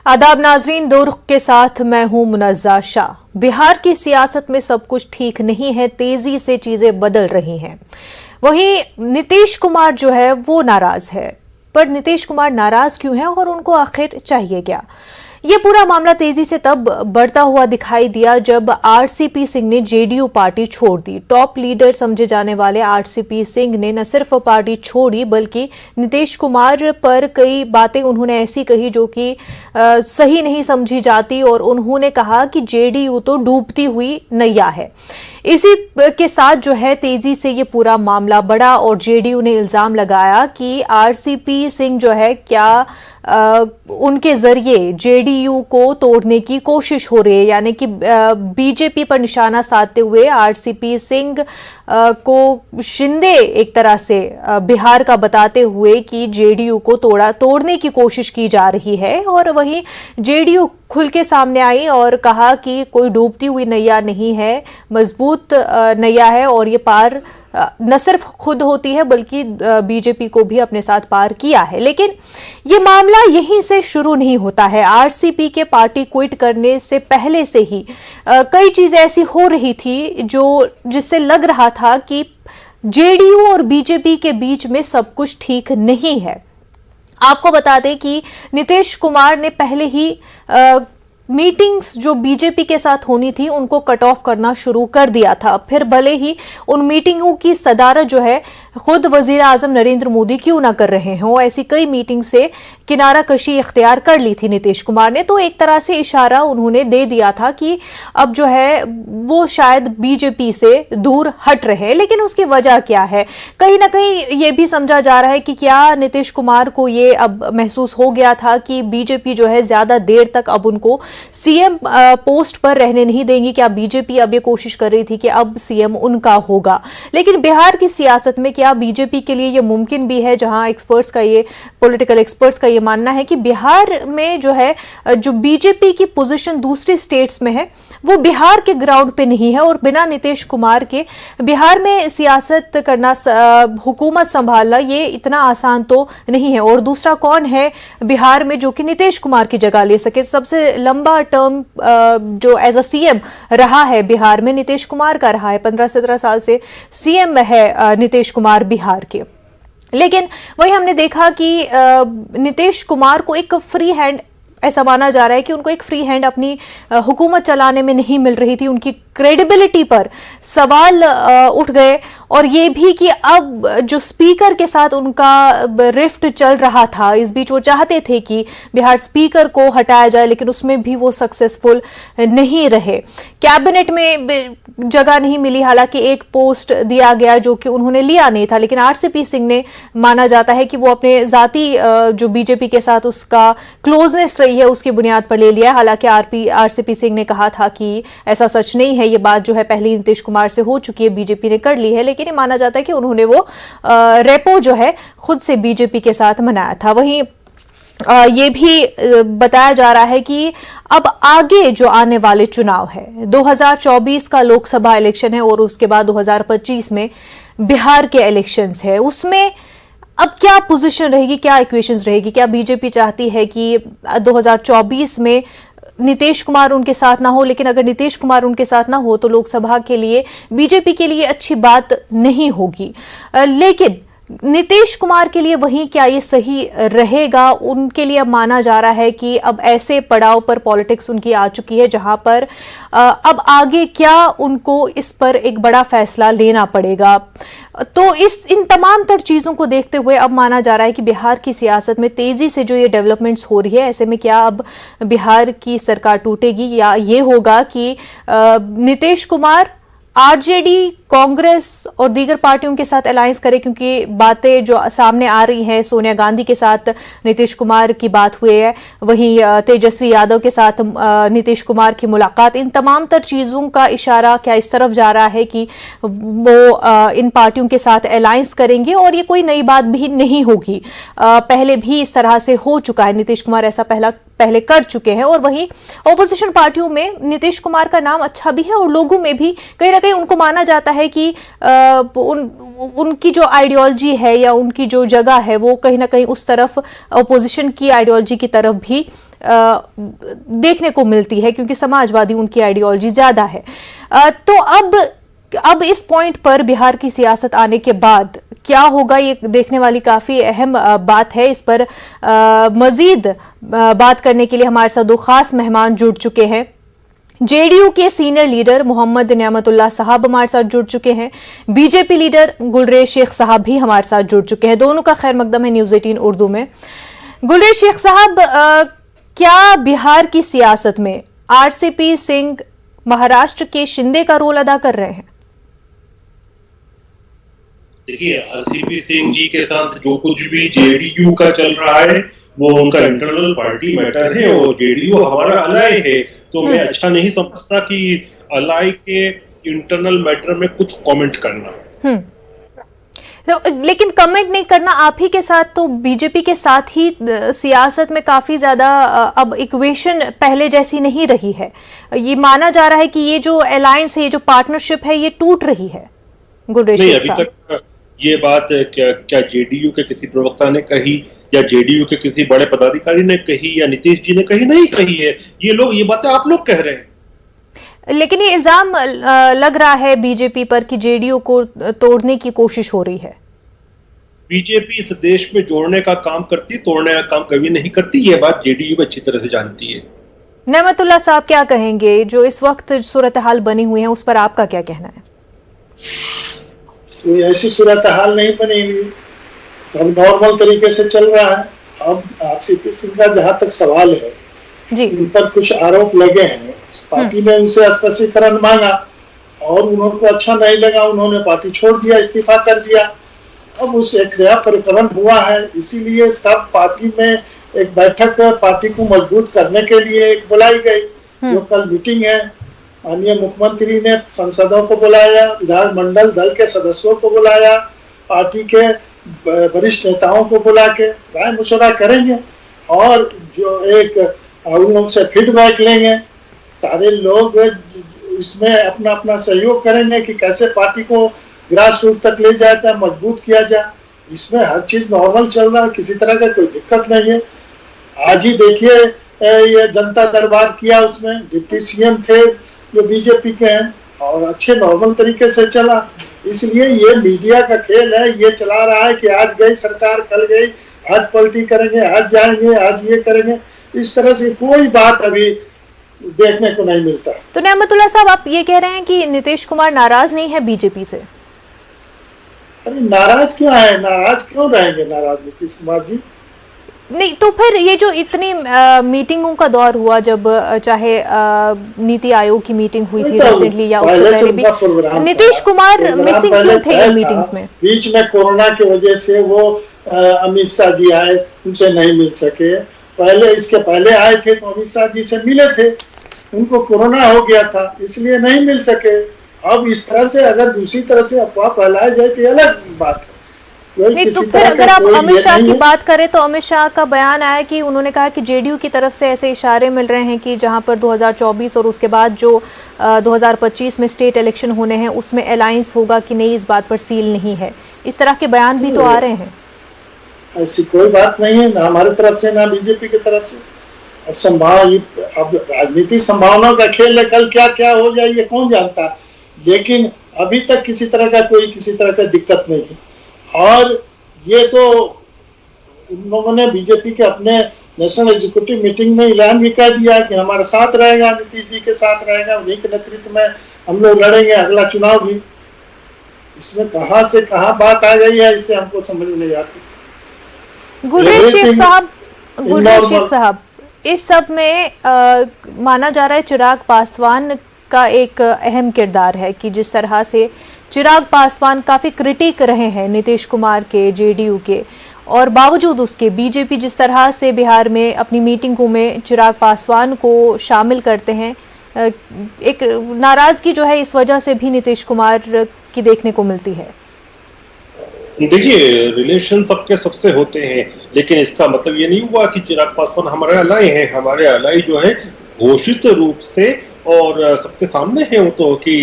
आदाब नाजरीन, दो रुख के साथ मैं हूं मुनज़्ज़ा शाह। बिहार की सियासत में सब कुछ ठीक नहीं है, तेजी से चीजें बदल रही हैं। वहीं नीतीश कुमार जो है वो नाराज है। पर नीतीश कुमार नाराज क्यों है और उनको आखिर चाहिए क्या? ये पूरा मामला तेजी से तब बढ़ता हुआ दिखाई दिया जब आरसीपी सिंह ने जेडीयू पार्टी छोड़ दी। टॉप लीडर समझे जाने वाले आरसीपी सिंह ने न सिर्फ पार्टी छोड़ी बल्कि नीतीश कुमार पर कई बातें उन्होंने ऐसी कही जो कि सही नहीं समझी जाती और उन्होंने कहा कि जेडीयू तो डूबती हुई नैया है। इसी के साथ जो है तेजी से ये पूरा मामला बढ़ा और जेडीयू ने इल्जाम लगाया कि आरसीपी सिंह जो है क्या उनके जरिए जेडीयू को तोड़ने की कोशिश हो रही है, यानी कि बीजेपी पर निशाना साधते हुए आरसीपी सिंह को शिंदे एक तरह से बिहार का बताते हुए कि जेडीयू को तोड़ने की कोशिश की जा रही है। और वहीं जेडीयू खुल के सामने आई और कहा कि कोई डूबती हुई नैया नहीं है, मजबूत नैया है और ये पार न सिर्फ खुद होती है बल्कि बीजेपी को भी अपने साथ पार किया है। लेकिन ये मामला यहीं से शुरू नहीं होता है। आरसीपी के पार्टी क्विट करने से पहले से ही कई चीजें ऐसी हो रही थी जिससे लग रहा था कि जेडीयू और बीजेपी के बीच में सब कुछ ठीक नहीं है। आपको बता दें कि नीतीश कुमार ने पहले ही मीटिंग्स जो बीजेपी के साथ होनी थी उनको कट ऑफ करना शुरू कर दिया था। फिर भले ही उन मीटिंगों की सदारत जो है खुद वजीर आजम नरेंद्र मोदी क्यों ना कर रहे हों, ऐसी कई मीटिंग से किनारा कशी इख्तियार कर ली थी नीतीश कुमार ने। तो एक तरह से इशारा उन्होंने दे दिया था कि अब जो है वो शायद बीजेपी से दूर हट रहे। लेकिन उसकी वजह क्या है? कहीं ना कहीं ये भी समझा जा रहा है कि क्या नीतीश कुमार को ये अब महसूस हो गया था कि बीजेपी जो है ज्यादा देर तक अब उनको सीएम पोस्ट पर रहने नहीं देंगी। क्या बीजेपी अब ये कोशिश कर रही थी कि अब सीएम उनका होगा? लेकिन बिहार की सियासत में क्या बीजेपी के लिए ये मुमकिन भी है, जहां एक्सपर्ट्स का ये पॉलिटिकल एक्सपर्ट्स का ये मानना है कि बिहार में जो है जो बीजेपी की पोजीशन दूसरे स्टेट्स में है वो बिहार के ग्राउंड पे नहीं है और बिना नीतीश कुमार के बिहार में सियासत करना, हुकूमत संभालना ये इतना आसान तो नहीं है। और दूसरा कौन है बिहार में जो कि नीतीश कुमार की जगह ले सके? सबसे लंबा टर्म जो एज अ सीएम रहा है बिहार में नीतीश कुमार का रहा है, 15-17 साल से सीएम है नीतीश कुमार बिहार के। लेकिन वही हमने देखा कि नीतीश कुमार को एक फ्री हैंड, ऐसा माना जा रहा है कि उनको एक फ्री हैंड अपनी हुकूमत चलाने में नहीं मिल रही थी। उनकी क्रेडिबिलिटी पर सवाल उठ गए और ये भी कि अब जो स्पीकर के साथ उनका रिफ्ट चल रहा था, इस बीच वो चाहते थे कि बिहार स्पीकर को हटाया जाए लेकिन उसमें भी वो सक्सेसफुल नहीं रहे। कैबिनेट में जगह नहीं मिली, हालांकि एक पोस्ट दिया गया जो कि उन्होंने लिया नहीं था। लेकिन आरसीपी सिंह ने माना जाता है कि वो अपने जाती जो बीजेपी के साथ उसका क्लोजनेस रही है उसकी बुनियाद पर ले लिया। हालांकि आरसीपी सिंह ने कहा था कि ऐसा सच नहीं है, ये बात जो है पहले नीतीश कुमार से हो चुकी है, बीजेपी ने कर ली है। लेकिन ये माना जाता है कि उन्होंने वो रेपो जो है खुद से बीजेपी के साथ मनाया था। वहीं ये भी बताया जा रहा है कि अब आगे जो आने वाले चुनाव है, 2024 का लोकसभा इलेक्शन है और उसके बाद 2025 में बिहार के इलेक्शंस है, उसमें अब क्या पोजीशन रहेगी, क्या इक्वेशंस रहेगी? क्या बीजेपी चाहती है कि 2024 में नीतीश कुमार उनके साथ ना हो? लेकिन अगर नीतीश कुमार उनके साथ ना हो तो लोकसभा के लिए बीजेपी के लिए अच्छी बात नहीं होगी। लेकिन नीतीश कुमार के लिए वहीं क्या ये सही रहेगा? उनके लिए अब माना जा रहा है कि अब ऐसे पड़ाव पर पॉलिटिक्स उनकी आ चुकी है जहां पर अब आगे क्या उनको इस पर एक बड़ा फैसला लेना पड़ेगा। तो इन तमाम तर चीजों को देखते हुए अब माना जा रहा है कि बिहार की सियासत में तेजी से जो ये डेवलपमेंट्स हो रही है, ऐसे में क्या अब बिहार की सरकार टूटेगी या ये होगा कि नीतीश कुमार आरजेडी, कांग्रेस और दीगर पार्टियों के साथ अलायंस करे? क्योंकि बातें जो सामने आ रही हैं, सोनिया गांधी के साथ नीतीश कुमार की बात हुई है, वहीं तेजस्वी यादव के साथ नीतीश कुमार की मुलाकात, इन तमाम तर चीजों का इशारा क्या इस तरफ जा रहा है कि वो इन पार्टियों के साथ अलायंस करेंगे? और ये कोई नई बात भी नहीं होगी, पहले भी इस तरह से हो चुका है। नीतीश कुमार ऐसा पहले कर चुके हैं, और वहीं ऑपोजिशन पार्टियों में नीतीश कुमार का नाम अच्छा भी है और लोगों में भी कहीं ना कहीं उनको माना जाता है कि उनकी जो आइडियोलॉजी है या उनकी जो जगह है वो कहीं ना कहीं उस तरफ ऑपोजिशन की आइडियोलॉजी की तरफ भी देखने को मिलती है, क्योंकि समाजवादी उनकी आइडियोलॉजी ज्यादा है। तो अब इस पॉइंट पर बिहार की सियासत आने के बाद क्या होगा, ये देखने वाली काफी अहम बात है। इस पर मजीद बात करने के लिए हमारे साथ दो खास मेहमान जुड़ चुके हैं। जेडीयू के सीनियर लीडर मोहम्मद नियामतुल्लाह साहब हमारे साथ जुड़ चुके हैं, बीजेपी लीडर गुलरेज शेख साहब भी हमारे साथ जुड़ चुके हैं। दोनों का खैर मकदम है न्यूज़ 18 उर्दू में। गुलरेज शेख साहब, क्या बिहार की सियासत में आरसीपी सिंह महाराष्ट्र के शिंदे का रोल अदा कर रहे हैं? देखिए, आरसीपी सिंह जी के साथ जो कुछ भी जेडीयू का चल रहा है वो उनका इंटरनल पार्टी मैटर है, और जेडीयू हमारा अलाय है, तो मैं अच्छा नहीं समझता कि अलाय के इंटरनल मैटर में कुछ कमेंट करना। तो लेकिन कमेंट नहीं करना आप ही के साथ, तो बीजेपी के साथ ही सियासत में काफी ज्यादा अब इक्वेशन पहले जैसी नहीं रही है। ये माना जा रहा है कि ये जो अलायंस है, ये जो पार्टनरशिप है, ये टूट रही है। गुलरेज शेख साहब, अभी तक ये बात क्या जेडीयू के किसी प्रवक्ता ने कही या जेडीयू के किसी बड़े पदाधिकारी ने कही या नीतीश जी ने कही? नहीं कही है। ये बातें आप लोग कह रहे हैं। लेकिन ये इल्जाम लग रहा है बीजेपी पर कि जेडीयू को तोड़ने की कोशिश हो रही है। बीजेपी इस देश में जोड़ने का काम करती, तोड़ने का काम कभी नहीं करती। ये बात जेडीयू अच्छी तरह से जानती है। नियामतुल्लाह साहब क्या कहेंगे, जो इस वक्त सूरत हाल बनी हुई है उस पर आपका क्या कहना है? कोई ऐसी सूरत हाल नहीं बनी हुई, सब नॉर्मल तरीके से चल रहा है। अब आरसीपी सिंह का जहां तक सवाल है जी, इन पर कुछ आरोप लगे हैं। पार्टी ने उनसे स्पष्टीकरण मांगा और उनको अच्छा नहीं लगा, उन्होंने पार्टी छोड़ दिया, इस्तीफा कर दिया। अब उस एक नया प्रकरण हुआ है, इसीलिए सब पार्टी में एक बैठक पार्टी को मजबूत करने के लिए एक बुलाई गई, जो कल मीटिंग है। माननीय मुख्यमंत्री ने सांसदों को बुलाया, विधानमंडल दल के सदस्यों को बुलाया, पार्टी के वरिष्ठ नेताओं को बुला के राय मशवरा करेंगे और जो एक उन लोग से फीडबैक लेंगे। सारे लोग इसमें अपना अपना सहयोग करेंगे कि कैसे पार्टी को ग्रास रूट तक ले जाया जाए, मजबूत किया जाए। इसमें हर चीज नॉर्मल चल रहा है, किसी तरह का कोई दिक्कत नहीं है। आज ही देखिए ये जनता दरबार किया, उसमें डिप्टी सीएम थे जो बीजेपी के हैं और अच्छे नॉर्मल तरीके से चला। इसलिए ये मीडिया का खेल है, ये चला रहा है कि आज गई सरकार, कल गई, आज पलटी करेंगे, आज जाएंगे, आज ये करेंगे। इस तरह से कोई बात अभी देखने को नहीं मिलता। तो नियामतुल्लाह साहब, आप ये कह रहे हैं कि नीतीश कुमार नाराज नहीं है बीजेपी से? अरे नाराज क्यों है, नाराज क्यों रहेंगे नाराज नीतीश कुमार जी? नहीं तो फिर ये जो इतनी मीटिंगों का दौर हुआ, जब चाहे नीति आयोग की मीटिंग हुई थी रिसेंटली या उससे पहले भी, नीतीश कुमार मिसिंग क्यों थे इन मीटिंग्स में? बीच में कोरोना की वजह से वो अमित शाह जी आए, उनसे नहीं मिल सके। पहले इसके पहले आए थे तो अमित शाह जी से मिले थे, उनको कोरोना हो गया था इसलिए नहीं मिल सके। अब इस तरह से अगर दूसरी तरह से अफवाह फैलाया जाए तो अलग बात है। नहीं तो फिर अगर आप अमित शाह की बात करें तो अमित शाह का बयान आया कि उन्होंने कहा कि जेडीयू की तरफ से ऐसे इशारे मिल रहे हैं कि जहां पर 2024 और उसके बाद जो 2025 में स्टेट इलेक्शन होने हैं उसमें अलायंस होगा कि नहीं, इस बात पर सील नहीं है। इस तरह के बयान भी तो आ रहे हैं। ऐसी कोई बात नहीं है, ना हमारी तरफ से ना बीजेपी की तरफ से। अब राजनीति संभावनाओं का खेल है, कल क्या क्या हो जाए ये कौन जानता है, लेकिन अभी तक किसी तरह का दिक्कत नहीं है। और ये तो उन लोगों ने बीजेपी के अपने नेशनल एग्जीक्यूटिव मीटिंग में ऐलान भी कर दिया कि हमारे साथ रहेगा, नीतीश जी के साथ रहेगा, उन्हीं के नेतृत्व में हम लोग लड़ेंगे अगला चुनाव भी। इसमें कहां से कहां बात आ गई है, इससे हमको समझ नहीं आती। गुलरेज शेख साहब, इस सब में माना जा रहा है चिराग पासवान का एक अहम किरदार है कि जिस तरह से चिराग पासवान काफी क्रिटिक रहे हैं नीतीश कुमार के, जेडीयू के, और बावजूद उसके बीजेपी जिस तरह से बिहार में अपनी मीटिंगों में चिराग पासवान को शामिल करते हैं, एक नाराजगी जो है इस वजह से भी नीतीश कुमार की देखने को मिलती है। देखिए, रिलेशन सबके सबसे होते हैं, लेकिन इसका मतलब ये नहीं हुआ कि चिराग पासवान हमारे अलाइ हैं। हमारे अलाइ जो है घोषित रूप से और सबके सामने है वो तो कि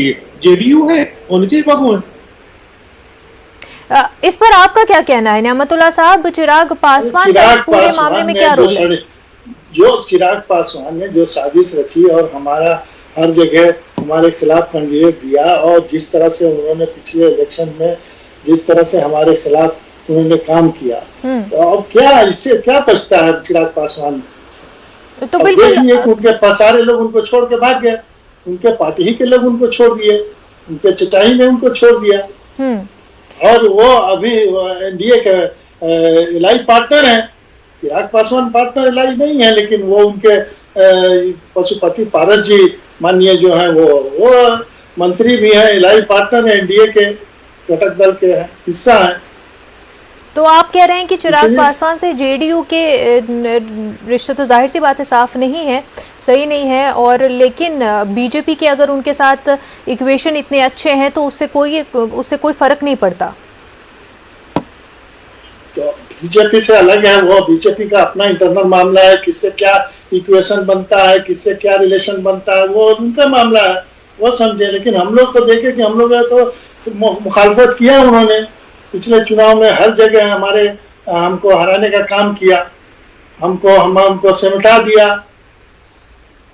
जेडीयू है और नीतीश बाबू है। इस पर आपका क्या कहना है नियामतुल्लाह साहब? चिराग पासवान का इस पूरे मामले में क्या रोल है? जो चिराग पासवान ने जो साजिश रची और हमारा हर जगह हमारे खिलाफ कैंडिडेट दिया, और जिस तरह से उन्होंने पिछले इलेक्शन में जिस तरह से हमारे खिलाफ उन्होंने काम किया, तो अब क्या इससे क्या बचता है चिराग पासवान? तो बिल्कुल उनके सारे लोग उनको छोड़ के भाग गए, उनके पार्टी ही के लोग उनको छोड़ दिए, उनके चचाई ने उनको छोड़ दिया, और वो अभी एनडीए के एलआई पार्टनर हैं। चिराग पासवान पार्टनर एलआई नहीं है, लेकिन वो उनके पशुपति पारस जी माननीय जो है वो मंत्री भी है, एलआई पार्टनर है, एनडीए के घटक दल के हिस्सा है। तो आप कह रहे हैं कि चिराग पासवान से जेडीयू के रिश्ते तो जाहिर सी बात है साफ नहीं है, सही नहीं है, और लेकिन बीजेपी के अगर उनके साथ इक्वेशन इतने अच्छे हैं तो उससे कोई फर्क नहीं पड़ता। तो बीजेपी से अलग है, वो बीजेपी का अपना इंटरनल मामला है, किससे क्या इक्वेशन बनता है, किससे क्या रिलेशन बनता है, वो उनका मामला है, वो समझे। लेकिन हम लोग तो देखे कि हम लोग तो मुखालफत किया उन्होंने पिछले चुनाव में, हर जगह हमको हराने का काम किया, हमको सिमटा दिया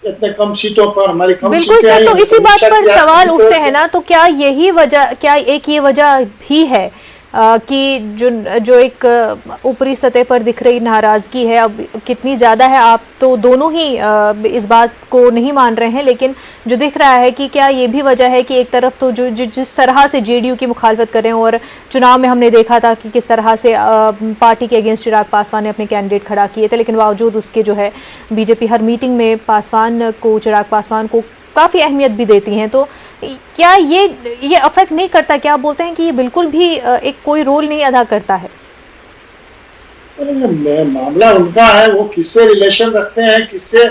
इतने कम सीटों पर, हमारी कम बिल्कुल सर। तो इसी बात पर सवाल उठते हैं ना, तो क्या एक ये वजह भी है कि जो एक ऊपरी सतह पर दिख रही नाराजगी है, अब कितनी ज़्यादा है आप तो दोनों ही इस बात को नहीं मान रहे हैं, लेकिन जो दिख रहा है कि क्या ये भी वजह है कि एक तरफ तो जो जिस तरह से जेडीयू की मुखालफत करें, और चुनाव में हमने देखा था कि किस तरह से पार्टी के अगेंस्ट चिराग पासवान ने अपने कैंडिडेट खड़ा किए थे, लेकिन बावजूद उसके जो है बीजेपी हर मीटिंग में चिराग पासवान को काफ़ी अहमियत भी देती हैं। तो क्या ये अफेक्ट नहीं करता? क्या आप बोलते हैं कि ये बिल्कुल भी एक कोई रोल नहीं अदा करता है? मामला उनका है, वो किससे रिलेशन रखते हैं, किससे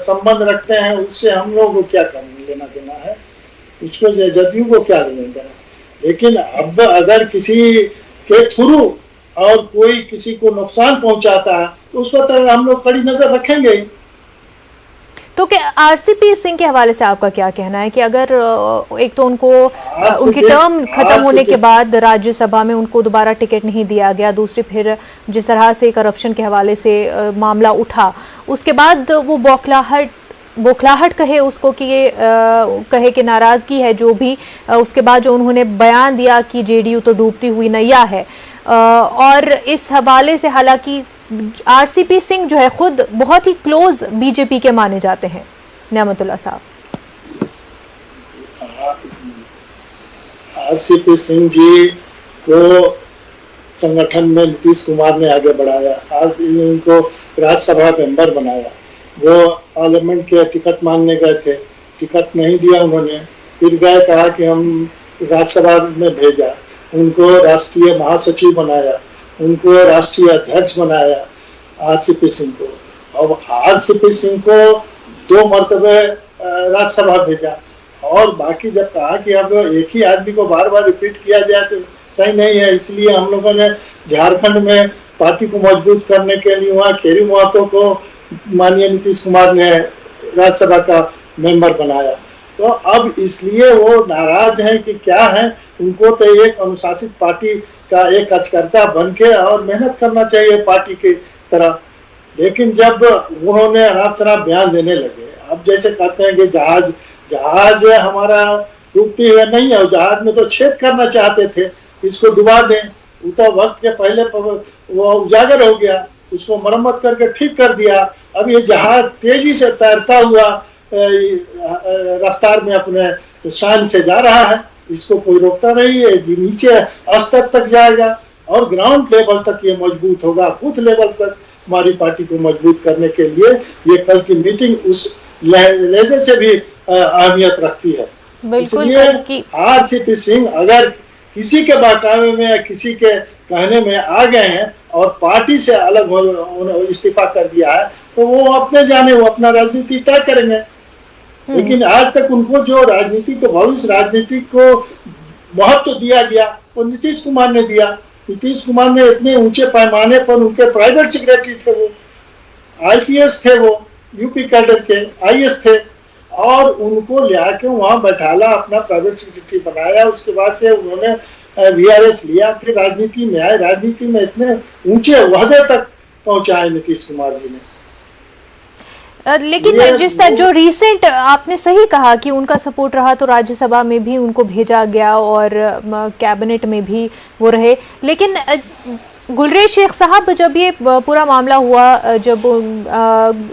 संबंध रखते हैं, उससे हम लोग को क्या लेना देना है, उसको जदयू को क्या लेना देना। लेकिन अब अगर किसी के थ्रू और कोई किसी को नुकसान पहुंचाता है तो उस पर तो हम लोग कड़ी नजर रखेंगे। तो क्या आरसीपी सिंह के हवाले से आपका क्या कहना है कि अगर एक तो उनकी टर्म खत्म होने के बाद राज्यसभा में उनको दोबारा टिकट नहीं दिया गया, दूसरी फिर जिस तरह से करप्शन के हवाले से मामला उठा, उसके बाद वो बौखलाहट कहे उसको कि ये कहे कि नाराज़गी है जो भी, उसके बाद जो उन्होंने बयान दिया कि जेडीयू तो डूबती हुई नैया है, और इस हवाले से हालांकि आरसीपी सिंह जो है खुद बहुत ही क्लोज बीजेपी के माने जाते हैं। नियामतुल्लाह साहब, आरसीपी सिंह जी को संगठन में नीतीश कुमार ने आगे बढ़ाया, आज उनको राज्यसभा मेंबर बनाया। वो पार्लियामेंट के टिकट मांगने गए थे, टिकट नहीं दिया उन्होंने, फिर गए कहा कि हम राज्यसभा में भेजा, उनको राष्ट्रीय महासचिव बनाया, उनको राष्ट्रीय अध्यक्ष बनाया आरसीपी सिंह को। अब आरसीपी सिंह को 2 मरतबे राज्यसभा भेजा, और बाकी जब कहा कि अब एक ही आदमी को बार बार रिपीट किया जाए तो सही नहीं है, इसलिए हम लोगों ने झारखंड में पार्टी को मजबूत करने के लिए वहाँ खेरी महतो को माननीय नीतीश कुमार ने राज्यसभा का मेंबर बनाया। तो अब इसलिए वो नाराज हैं कि क्या है, उनको तो एक अनुशासित पार्टी का एक कार्यकर्ता बन के और मेहनत करना चाहिए पार्टी की तरह। लेकिन जब उन्होंने अनाप शनाप बयान देने लगे, अब जैसे कहते हैं कि जहाज हमारा डूबती है नहीं है, जहाज में तो छेद करना चाहते थे, इसको डुबा दें, वो तो वक्त के पहले वो उजागर हो गया, उसको मरम्मत करके ठीक कर दिया। अब ये जहाज तेजी से तैरता हुआ रफ्तार में अपने शान से जा रहा है, इसको कोई रोकता नहीं है, नीचे स्तर तक जाएगा और ग्राउंड लेवल तक ये मजबूत होगा, बूथ लेवल तक हमारी पार्टी को मजबूत करने के लिए ये कल की मीटिंग उस लहजे से भी अहमियत रखती है। इसलिए आरसीपी सिंह अगर किसी के बहकावे में या किसी के कहने में आ गए हैं और पार्टी से अलग इस्तीफा कर दिया है, तो वो अपने जाने, वो अपना राजनीति तय करेंगे। लेकिन आज तक उनको जो राजनीति को, भविष्य राजनीति को महत्व दिया गया, वो नीतीश कुमार ने दिया। नीतीश कुमार ने इतने ऊंचे पैमाने पर, उनके प्राइवेट सेक्रेटरी थे वो, आईपीएस थे वो, यूपी कैडर के आईएएस थे, और उनको लिया के वहां बैठाला, अपना प्राइवेट सेक्रेटरी बनाया। उसके बाद से उन्होंने वीआरएस लिया, फिर राजनीति में आए, राजनीति में इतने ऊंचे ओहदे तक पहुंचाए नीतीश कुमार जी ने। लेकिन जिस तरह जो रीसेंट आपने सही कहा कि उनका सपोर्ट रहा, तो राज्यसभा में भी उनको भेजा गया और कैबिनेट में भी वो रहे। लेकिन गुलरेज शेख साहब, जब ये पूरा मामला हुआ, जब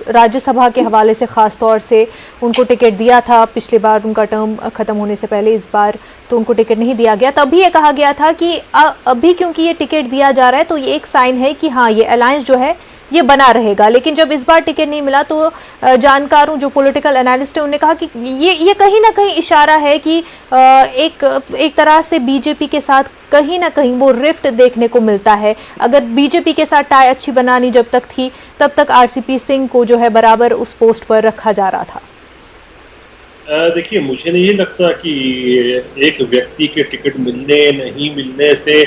राज्यसभा के हवाले से ख़ास तौर से उनको टिकट दिया था, पिछली बार उनका टर्म ख़त्म होने से पहले, इस बार तो उनको टिकट नहीं दिया गया, तभी ये कहा गया था कि अभी क्योंकि ये टिकट दिया जा रहा है तो ये एक साइन है कि हाँ, ये अलायंस जो है ये बना रहेगा। लेकिन जब इस बार टिकट नहीं मिला तो जानकारों, जो पॉलिटिकल एनालिस्ट हैं, उन्होंने कहा कि ये कहीं ना कहीं इशारा है कि एक तरह से बीजेपी के साथ कहीं ना कहीं वो रिफ्ट देखने को मिलता है। अगर बीजेपी के साथ टाई अच्छी बनानी जब तक थी, तब तक आरसीपी सिंह को जो है बराबर उस पोस्ट पर रखा जा रहा था। देखिए, मुझे नहीं लगता कि एक व्यक्ति के टिकट मिलने नहीं मिलने से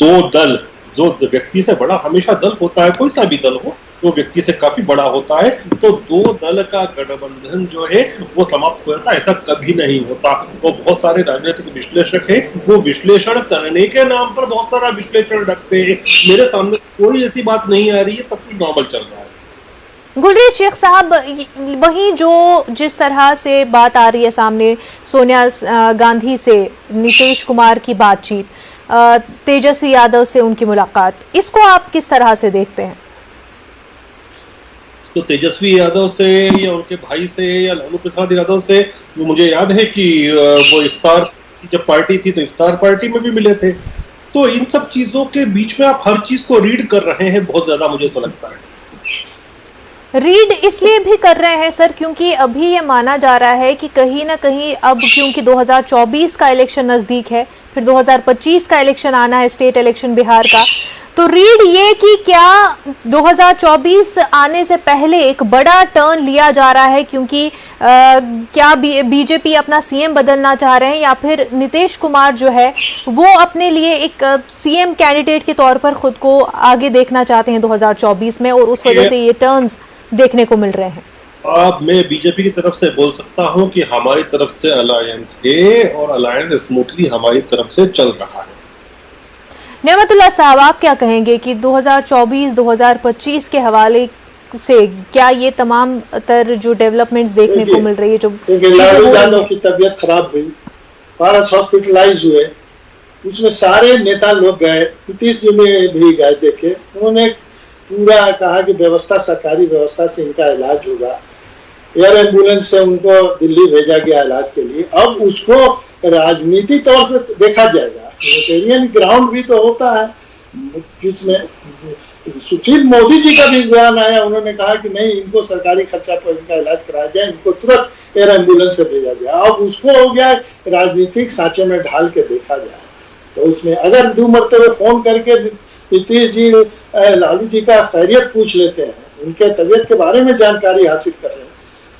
दो दल, जो व्यक्ति से बड़ा हमेशा दल होता है, कोई सा भी दल हो, वो व्यक्ति से काफी बड़ा होता है, तो दो दल का गठबंधन जो है वो समाप्त हो जाता है, ऐसा कभी नहीं होता। वो बहुत सारे राजनीतिक विश्लेषक हैं, वो विश्लेषण करने के नाम पर बहुत सारा विश्लेषण रखते हैं। मेरे सामने कोई ऐसी बात नहीं आ रही है, सब कुछ नॉर्मल चल रहा है। गुलरेज शेख साहब, वहीं जो जिस तरह से बात आ रही है सामने, सोनिया गांधी से नीतीश कुमार की बातचीत, तेजस्वी यादव से उनकी मुलाकात, इसको आप किस तरह से देखते हैं? तो तेजस्वी यादव से या उनके भाई से या लालू प्रसाद यादव से, वो मुझे याद है कि वो इफ्तार जब पार्टी थी तो इफ्तार पार्टी में भी मिले थे। तो इन सब चीजों के बीच में आप हर चीज को रीड कर रहे हैं बहुत ज्यादा, मुझे ऐसा लगता है। रीड इसलिए भी कर रहे हैं सर, क्योंकि अभी ये माना जा रहा है कि कहीं ना कहीं अब क्योंकि 2024 का इलेक्शन नज़दीक है, फिर 2025 का इलेक्शन आना है, स्टेट इलेक्शन बिहार का, तो रीड ये कि क्या 2024 आने से पहले एक बड़ा टर्न लिया जा रहा है, क्योंकि क्या बीजेपी अपना सीएम बदलना चाह रहे हैं, या फिर नीतीश कुमार जो है वो अपने लिए एक सीएम कैंडिडेट के तौर पर खुद को आगे देखना चाहते हैं 2024 में, और उस वजह से ये टर्न्स देखने को मिल रहे हैं? अब मैं बीजेपी की तरफ से बोल सकता हूं कि हमारी तरफ से अलायंस है और अलायंस स्मूथली हमारी तरफ से चल रहा है। नेमतुल्लाह साहब, आप क्या कहेंगे कि 2024-2025 के हवाले से क्या ये तमाम तर जो डेवलपमेंट्स देखने को मिल रही है, जो लालू यादव की तबीयत खराब हुई, पारस हॉस्पिटलाइज हुए, उसमें सारे नेता लोग गए, नीतीश जी में भी गए देखे, उन्होंने पूरा कहा कि व्यवस्था, सरकारी व्यवस्था से इनका इलाज होगा। एयर एम्बुलेंस से उनको दिल्ली भेजा गया इलाज के लिए। अब उसको राजनीति तौर पर देखा जाएगा, ह्यूमैनिटेरियन ग्राउंड भी तो होता है, जिसमें सुशील मोदी जी का भी बयान आया, उन्होंने कहा कि नहीं, इनको सरकारी खर्चा पर इनका इलाज कराया जाए, इनको तुरंत एयर एम्बुलेंस से भेजा जाए। अब उसको हो गया राजनीतिक सांचे में ढाल के देखा जाए, तो उसमें अगर 2 मरतबे फोन करके नीतीश जी लालू जी का खैरियत पूछ लेते हैं, उनके तबीयत के बारे में जानकारी हासिल कर रहे हैं,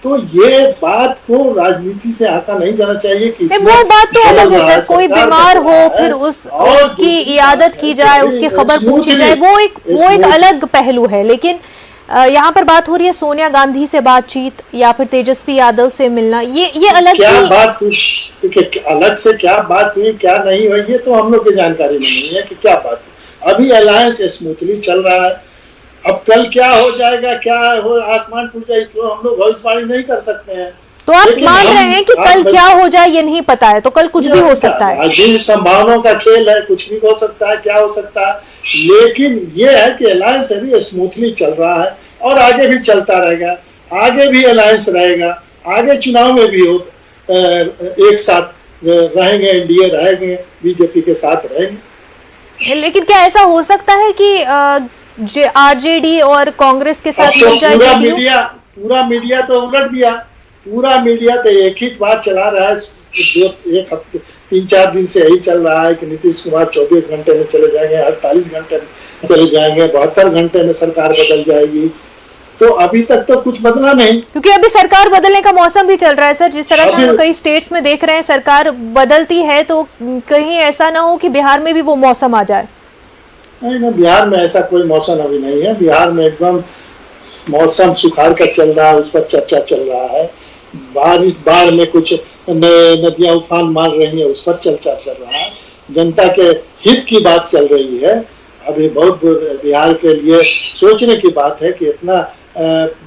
तो ये बात को राजनीति से आका नहीं जाना चाहिए कि वो बात तो अलग है सर, कोई बीमार हो फिर उसकी इयादत की जाए, उसकी खबर पूछी जाए, वो एक अलग पहलू है। लेकिन यहाँ पर बात हो रही है सोनिया गांधी से बातचीत या फिर तेजस्वी यादव से मिलना, ये अलग क्या बात, अलग से क्या बात हुई, क्या नहीं हुई, ये तो हम लोग की जानकारी में नहीं है कि क्या बात हुई। अभी अलायंस स्मूथली चल रहा है। अब कल क्या हो जाएगा, क्या हो, आसमान टूट जाए, तो हम लोग भविष्यवाणी नहीं कर सकते हैं। तो आप मान रहे हैं कि कल क्या हो जाए ये नहीं पता है, तो कल कुछ भी हो सकता है। जिन संभावनाओं का खेल है, कुछ भी हो सकता है, क्या हो सकता है, लेकिन ये है कि अलायंस अभी स्मूथली चल रहा है और आगे भी चलता रहेगा, आगे भी अलायंस रहेगा, आगे चुनाव में भी हो एक साथ रहेंगे, एनडीए रहेंगे, बीजेपी के साथ रहेंगे। लेकिन क्या ऐसा हो सकता है कि आरजेडी और कांग्रेस के साथ मिल जाए? पूरा मीडिया तो उलट दिया, पूरा मीडिया तो एक ही बात चला रहा है, एक हफ्ते 3-4 दिन से यही चल रहा है कि नीतीश कुमार 24 घंटे में चले जाएंगे, 48 घंटे में चले जाएंगे, 72 घंटे में सरकार बदल जाएगी। तो अभी तक तो कुछ बदला नहीं, क्योंकि अभी सरकार बदलने का मौसम भी चल रहा है सर। जिस तरह से हम कई स्टेट्स में देख रहे हैं सरकार बदलती है, तो कहीं ऐसा ना हो कि बिहार में भी वो मौसम आ जाए। नहीं ना, बिहार में ऐसा कोई मौसम अभी नहीं है। बिहार में एकदम मौसम सुखाड़ का चल रहा है, उस पर चर्चा चल रहा है। बाढ़ में कुछ नदियां उफान मार रही है, उस पर चर्चा चल रहा है। जनता के हित की बात चल रही है। अभी बहुत बिहार के लिए सोचने की बात है कि इतना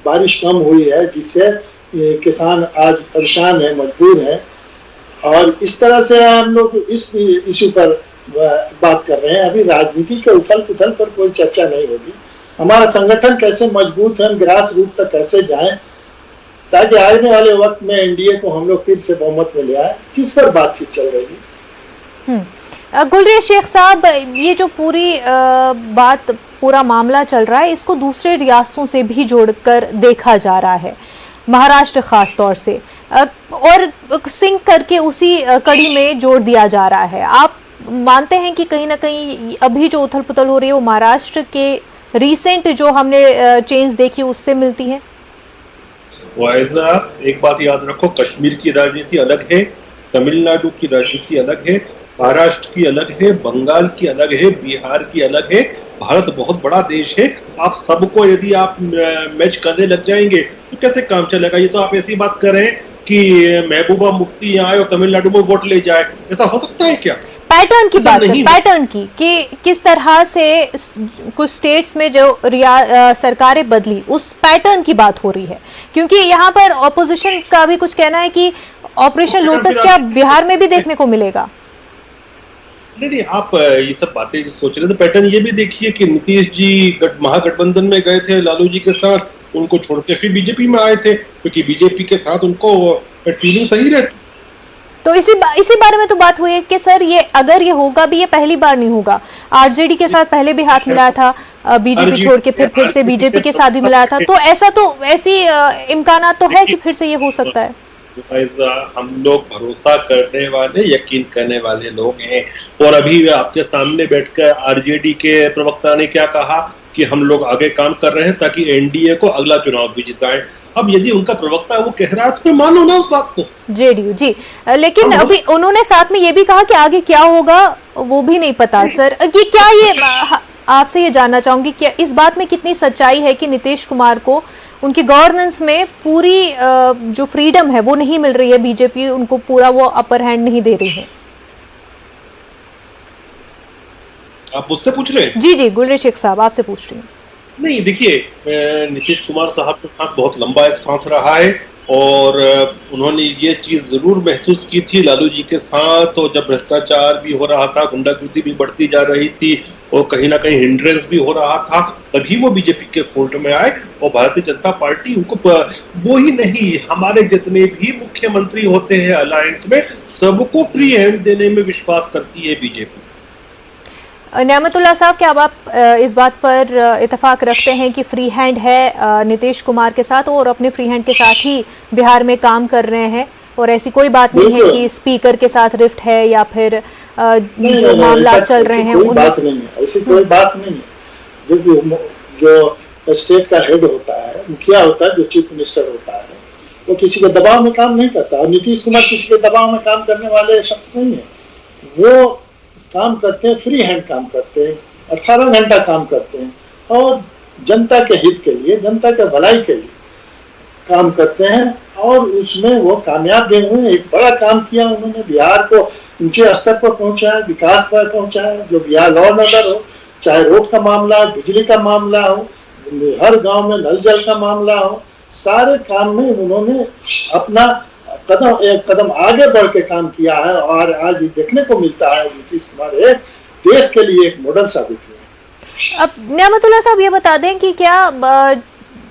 बारिश कम हुई है जिससे किसान आज परेशान है, मजबूर है। और इस तरह से हम लोग इस इश्यू पर बात कर रहे हैं। अभी राजनीति के उथल पुथल पर कोई चर्चा नहीं होगी। हमारा संगठन कैसे मजबूत है, ग्रास रूट तक कैसे जाए, ताकि आने वाले वक्त में एनडीए को हम लोग फिर से बहुमत में ले आए, किस पर बातचीत चल रही है। गुलरेज शेख साहब, ये जो पूरा मामला चल रहा है, इसको दूसरे रियासतों से भी जोड़कर देखा जा रहा है, महाराष्ट्र खास तौर से, और सिंक करके उसी कड़ी में जोड़ दिया जा रहा है। आप मानते हैं कि कहीं ना कहीं अभी जो उथल पुथल हो रही है वो महाराष्ट्र के रीसेंट जो हमने चेंज देखी उससे मिलती है? वाइजा, एक बात याद रखो, कश्मीर की राजनीति अलग है, तमिलनाडु की राजनीति अलग है, महाराष्ट्र की अलग है, बंगाल की अलग है, बिहार की अलग है। भारत बहुत बड़ा देश है। आप सबको यदि आप मैच करने लग जाएंगे तो कैसे काम चलेगा? ये तो आप ऐसी बात कर रहे हैं कि महबूबा मुफ्ती यहाँ आए और तमिलनाडु में वोट ले जाए, ऐसा हो सकता है क्या? पैटर्न की बात है, पैटर्न की कि किस तरह से कुछ स्टेट्स में जो सरकारें बदली, उस पैटर्न की बात हो रही है। क्योंकि यहाँ पर ऑपोजिशन का भी कुछ कहना है कि ऑपरेशन लोटस क्या बिहार में भी देखने को मिलेगा? नहीं, आप ये सब बातें सोच रहे थे। पैटर्न ये भी देखिए कि नीतीश जी महागठबंधन में गए थे लालू जी के साथ, उनको छोड़ के फिर बीजेपी में आए थे, क्योंकि बीजेपी के साथ उनको फीलिंग सही रहती। तो इसी बारे में तो बात हुई है कि सर ये अगर ये होगा भी, ये पहली बार नहीं होगा। आरजेडी के साथ पहले भी हाथ मिलाया था, बीजेपी छोड़ के फिर से बीजेपी के साथ भी मिलाया था, तो ऐसी इम्कान तो है कि फिर से ये हो सकता है। हम लोग भरोसा करने वाले, यकीन करने वाले लोग हैं। और अभी आपके सामने बैठकर आरजेडी के प्रवक्ता ने क्या कहा कि हम लोग आगे काम कर रहे हैं ताकि एनडीए को अगला चुनाव भी जिताएं। अब यदि उनका प्रवक्ता वो कह रहा है तो फिर मानो ना उस बात को। जेडीयू जी, लेकिन अभी उन्होंने साथ में ये भी कहा कि आगे क्या होगा वो भी नहीं पता। सर ये क्या, ये आपसे ये जानना चाहूंगी कि इस बात में कितनी सच्चाई है कि नीतीश कुमार को उनकी गवर्नेंस में पूरी जो फ्रीडम है वो नहीं मिल रही है, बीजेपी उनको पूरा वो अपर हैंड नहीं दे रही है? आप मुझसे पूछ रहे हैं? जी, गुलरेज शेख साहब आपसे पूछ रही हूँ। नहीं, देखिए, नीतीश कुमार साहब के साथ बहुत लंबा एक साथ रहा है और उन्होंने ये चीज जरूर महसूस की थी लालू जी के साथ, और जब भ्रष्टाचार भी हो रहा था, गुंडागर्दी भी बढ़ती जा रही थी और कहीं ना कहीं हिंड्रेंस भी हो रहा था, तभी वो बीजेपी के फोल्ड में आए। और भारतीय जनता पार्टी उनको, वो ही नहीं, हमारे जितने भी मुख्यमंत्री होते हैं अलायंस में, सबको फ्री हैंड देने में विश्वास करती है बीजेपी। नेमतुल्लाह साहब, क्या आप इस बात पर इत्तेफाक रखते हैं कि फ्री हैंड है नीतीश कुमार के साथ और अपने फ्री हैंड के साथ ही बिहार में काम कर रहे हैं, और ऐसी कोई बात नहीं है कि स्पीकर के साथ रिफ्ट है या फिर जो मामला चल रहे हैं कोई बात नहीं है, ऐसी कोई बात नहीं है। जो स्टेट का हेड होता है, मुखिया होता है, जो चीफ मिनिस्टर होता है, वो किसी के दबाव में काम नहीं करता। और नीतीश कुमार किसी के दबाव में काम करने वाले शख्स नहीं है। वो काम करते हैं, फ्री हैंड काम करते हैं, 18 घंटा काम करते हैं और जनता के हित के लिए, जनता के भलाई के लिए काम करते हैं, और उसमें वो कामयाब भी हुए। एक बड़ा काम किया उन्होंने, बिहार को ऊंचे स्तर पर पहुंचाया, विकास पर पहुंचाया। जो बिहार लॉ एंड ऑर्डर हो, चाहे रोड का मामला, बिजली का मामला हो, हर गांव में नल जल का मामला हो, सारे काम में उन्होंने अपना एक कदम आगे बढ़ के काम किया है। और आज देखने को मिलता है नीतीश कुमार एक देश के लिए एक मॉडल साबित हुए। अब नेमतुल्लाह साहब ये बता दें कि क्या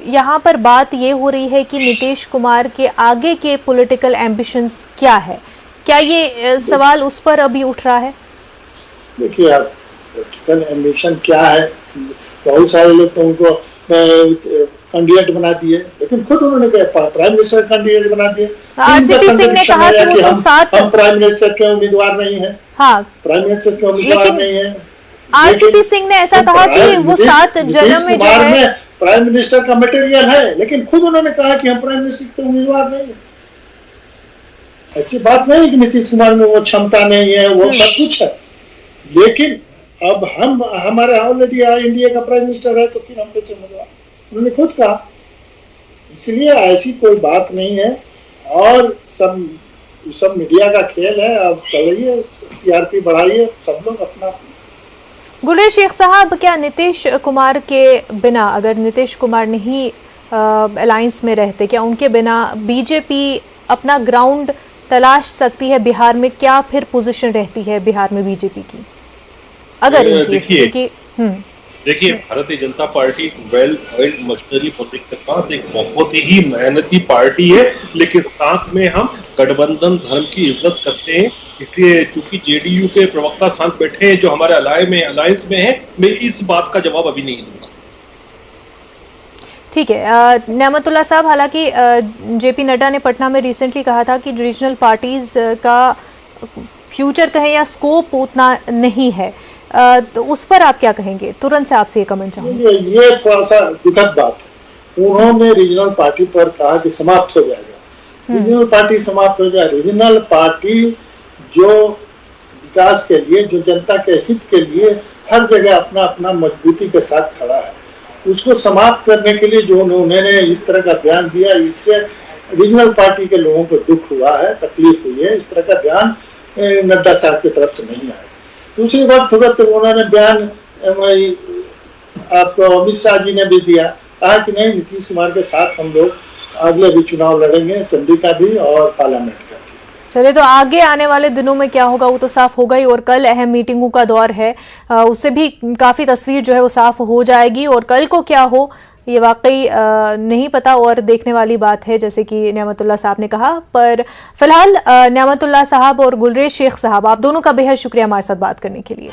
यहाँ पर बात ये हो रही है कि नीतीश कुमार के आगे के पॉलिटिकल एम्बिशंस क्या है? क्या ये सवाल उस पर अभी उठ रहा है? देखिए, आप पॉलिटिकल एम्बिशन क्या है, बहुत सारे लोग तो उनको कैंडिडेट बना दिए, लेकिन खुद उन्होंने प्राइम मिनिस्टर कैंडिडेट बना दिए। आरसीपी सिंह ने कहा कि वो तो हम प्राइम मिनिस्टर के उम्मीदवार नहीं है। हाँ, प्राइम मिनिस्टर के उम्मीदवार नहीं है। आरसीपी सिंह ने ऐसा कहा कि वो 7 जन्म में जो है प्राइम मिनिस्टर का मटेरियल है, लेकिन खुद उन्होंने कहा कि हम प्राइम मिनिस्टर के उम्मीदवार नहीं है। ऐसी बात नहीं कि नीतीश कुमार में वो क्षमता नहीं है, वो सब कुछ है, लेकिन अब हम हमारे ऑलरेडी इंडिया का प्राइम मिनिस्टर है, तो फिर हम कैसे उम्मीदवार, उन्होंने खुद कहा। इसलिए ऐसी कोई बात नहीं है, और सब मीडिया का खेल है। अब चलिए, टीआरपी बढ़ाइए सब लोग अपना। गुलरेज शेख साहब, क्या नीतीश कुमार के बिना, अगर नीतीश कुमार नहीं अलायंस में रहते, क्या उनके बिना बीजेपी अपना ग्राउंड तलाश सकती है बिहार में? क्या फिर पोजीशन रहती है बिहार में बीजेपी की, अगर देखिए Bharatiya Janata party well oiled machinery public के पास एक बहुत ही मेहनती पार्टी है, लेकिन साथ में हम गठबंधन धर्म की इज्जत करते हैं। इसलिए चूंकि जेडीयू के प्रवक्ता साथ बैठे हैं जो हमारे अलायंस में है, मैं इस बात का जवाब अभी नहीं दूंगा। ठीक है नेमतुल्ला साहब, हालांकि जेपी नड्डा ने पटना में रिसेंटली कहा था कि रीजनल पार्टीज का फ्यूचर कहें या स्कोप उतना नहीं है, तो उस पर आप क्या कहेंगे? तुरंत से आपसे ये कमेंट चाहूंगी। ये थोड़ा सा दुखद बात है। उन्होंने रीजनल पार्टी पर कहा कि समाप्त हो जाएगा, रीजनल पार्टी समाप्त हो जाए। रीजनल पार्टी जो विकास के लिए, जो जनता के हित के लिए हर जगह अपना अपना मजबूती के साथ खड़ा है, उसको समाप्त करने के लिए जो उन्होंने इस तरह का बयान दिया, इससे रीजनल पार्टी के लोगों को दुख हुआ है, तकलीफ हुई है। इस तरह का बयान नड्डा साहब की तरफ से नहीं आया। दूसरी बात, तुरंत उन्होंने बयान आपको अमित शाह जी ने भी दिया, कहा कि नहीं, नीतीश कुमार के साथ हम लोग अगले भी चुनाव लड़ेंगे, असेंबली का भी और पार्लियामेंट का भी। चलिए, तो आगे आने वाले दिनों में क्या होगा वो तो साफ होगा ही, और कल अहम मीटिंगों का दौर है, उससे भी काफी तस्वीर जो है वो साफ हो जाएगी, और कल को क्या हो ये वाकई नहीं पता और देखने वाली बात है, जैसे कि नेमतुल्ला साहब ने कहा। पर फिलहाल नेमतुल्ला साहब और गुलरेज शेख साहब, आप दोनों का बेहद शुक्रिया हमारे साथ बात करने के लिए।